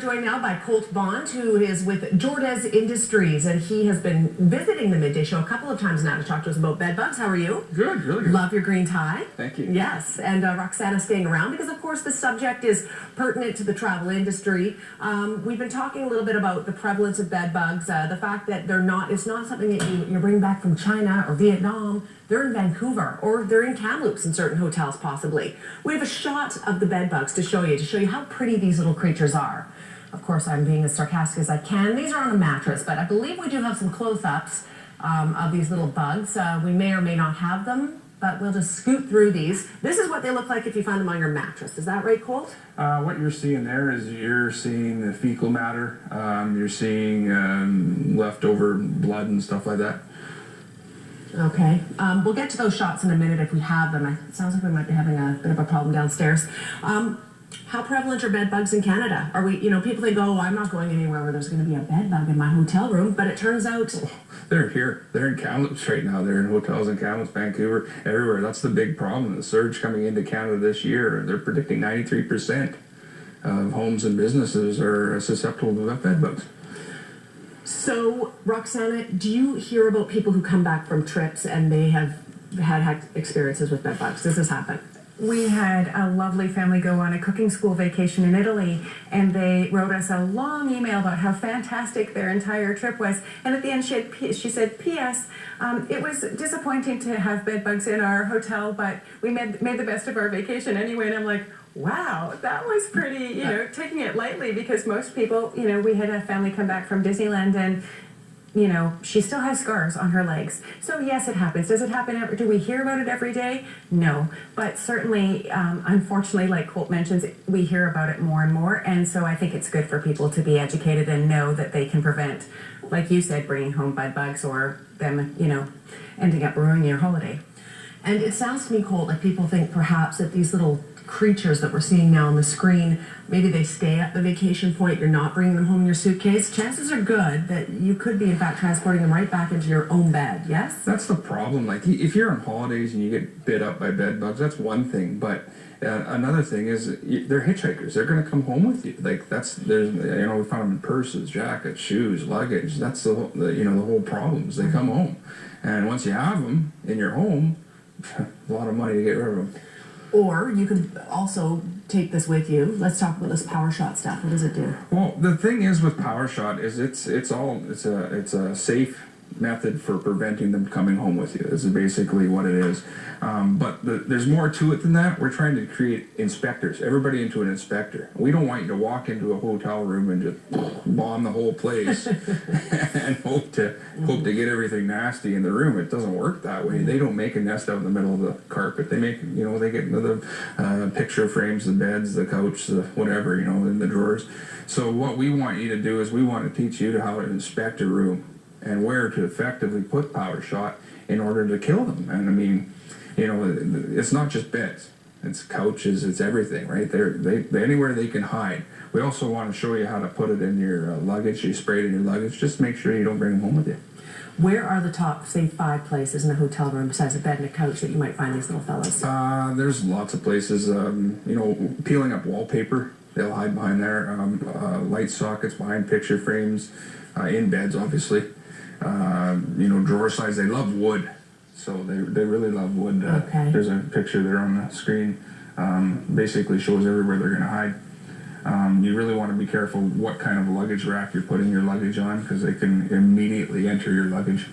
joined now by Colt Bond, who is with Jordes Industries, and he has been visiting the Midday Show a couple of times now to talk to us about bed bugs. How are you? Good, really good. Love your green tie. Thank you. Yes, and Roxana staying around because, of course, the subject is pertinent to the travel industry. We've been talking a little bit about the prevalence of bed bugs, the fact that it's not something that you bring back from China or Vietnam. They're in Vancouver, or they're in Kamloops in certain hotels, possibly. We have a shot of the bed bugs to show you how pretty these little creatures are. Of course, I'm being as sarcastic as I can. These are on a mattress, but I believe we do have some close-ups of these little bugs. We may or may not have them, but we'll just scoot through these. This is what they look like if you find them on your mattress. Is that right, Colt? What you're seeing there is you're seeing the fecal matter. You're seeing leftover blood and stuff like that. Okay. We'll get to those shots in a minute if we have them. It sounds like we might be having a bit of a problem downstairs. How prevalent are bed bugs in Canada? Are we, people think, oh, I'm not going anywhere where there's going to be a bed bug in my hotel room, but it turns out... Oh, they're here. They're in Kamloops right now. They're in hotels in Kamloops, Vancouver, everywhere. That's the big problem. The surge coming into Canada this year, they're predicting 93% of homes and businesses are susceptible to bed bugs. So, Roxana, do you hear about people who come back from trips and they have had experiences with bed bugs? Does this happen? We had a lovely family go on a cooking school vacation in Italy, and they wrote us a long email about how fantastic their entire trip was. And at the end, she said, P.S. It was disappointing to have bed bugs in our hotel, but we made the best of our vacation anyway. And I'm like, wow, that was pretty, taking it lightly, because most people, we had a family come back from Disneyland and she still has scars on her legs. So yes, it happens. Does it happen do we hear about it every day? No. But certainly, unfortunately, like Colt mentions, we hear about it more and more. And so I think it's good for people to be educated and know that they can prevent, like you said, bringing home bed bugs or them, ending up ruining your holiday. And it sounds to me, Colt, like people think perhaps that these little creatures that we're seeing now on the screen, maybe they stay at the vacation point, you're not bringing them home in your suitcase. Chances are good that you could be, in fact, transporting them right back into your own bed, yes? That's the problem. Like, if you're on holidays and you get bit up by bed bugs, that's one thing. But another thing is they're hitchhikers. They're going to come home with you. Like, we found them in purses, jackets, shoes, luggage. That's the whole problem is they come home. And once you have them in your home, a lot of money to get rid of them. Or you could also take this with you. Let's talk about this Power Shot stuff. What does it do? Well, the thing is with Power Shot is it's a safe method for preventing them coming home with you. This is basically what it is. But there's more to it than that. We're trying to create inspectors, everybody into an inspector. We don't want you to walk into a hotel room and just bomb the whole place and hope to get everything nasty in the room. It doesn't work that way. They don't make a nest out in the middle of the carpet. They make, they get into the picture frames, the beds, the couch, the whatever, in the drawers. So what we want you to do is we want to teach you how to inspect a room and where to effectively put Power Shot in order to kill them. And I mean, it's not just beds, it's couches, it's everything, right? They anywhere they can hide. We also want to show you how to put it in your luggage. You spray it in your luggage. Just make sure you don't bring them home with you. Where are the top, say, 5 places in a hotel room besides a bed and a couch that you might find these little fellas? There's lots of places. Peeling up wallpaper, they'll hide behind there. Light sockets behind picture frames, in beds, obviously. Drawer size. They love wood, so they really love wood. Okay. There's a picture there on the screen. Basically shows everywhere they're going to hide. You really want to be careful what kind of luggage rack you're putting your luggage on, because they can immediately enter your luggage.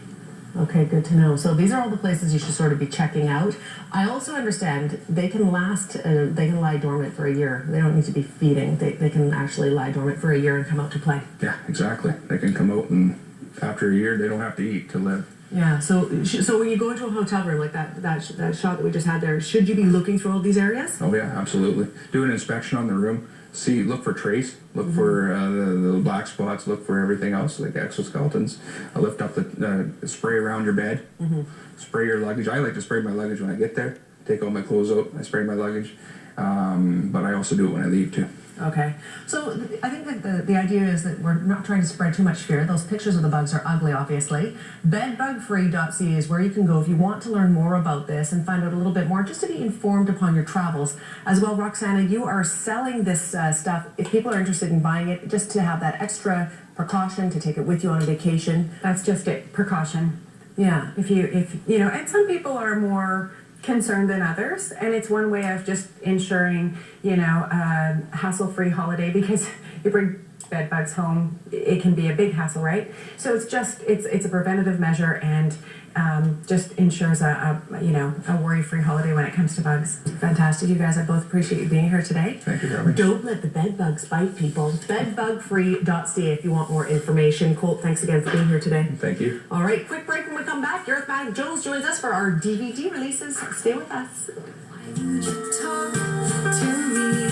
Okay, good to know. So these are all the places you should sort of be checking out. I also understand they can lie dormant for a year. They don't need to be feeding. They can actually lie dormant for a year and come out to play. Yeah, exactly. They can come out, and after a year, they don't have to eat to live. Yeah, so when you go into a hotel room like that shot that we just had there, should you be looking through all these areas? Oh yeah, absolutely. Do an inspection on the room. Look for trace. Look for the black spots. Look for everything else, like exoskeletons. Lift up the spray around your bed. Spray your luggage. I like to spray my luggage when I get there. Take all my clothes out. I spray my luggage, but I also do it when I leave too. Okay. So I think that the idea is that we're not trying to spread too much fear. Those pictures of the bugs are ugly, obviously. Bedbugfree.ca is where you can go if you want to learn more about this and find out a little bit more, just to be informed upon your travels. As well, Roxana, you are selling this stuff if people are interested in buying it, just to have that extra precaution to take it with you on a vacation. That's just it, precaution. Yeah. If you know, and some people are more concerned than others, and it's one way of just ensuring, you know, a hassle-free holiday, because you bring bed bugs home, it can be a big hassle, right? So it's just it's a preventative measure, and just ensures a you know, a worry-free holiday when it comes to bugs. Fantastic. You guys, I both appreciate you being here today. Thank you, Gabby. Don't let the bed bugs bite, people. Bedbugfree.ca if you want more information. Colt, thanks again for being here today. Thank you. All right, quick break. When we come back, Gareth Maddock Jones joins us for our DVD releases. Stay with us. Why would you talk to me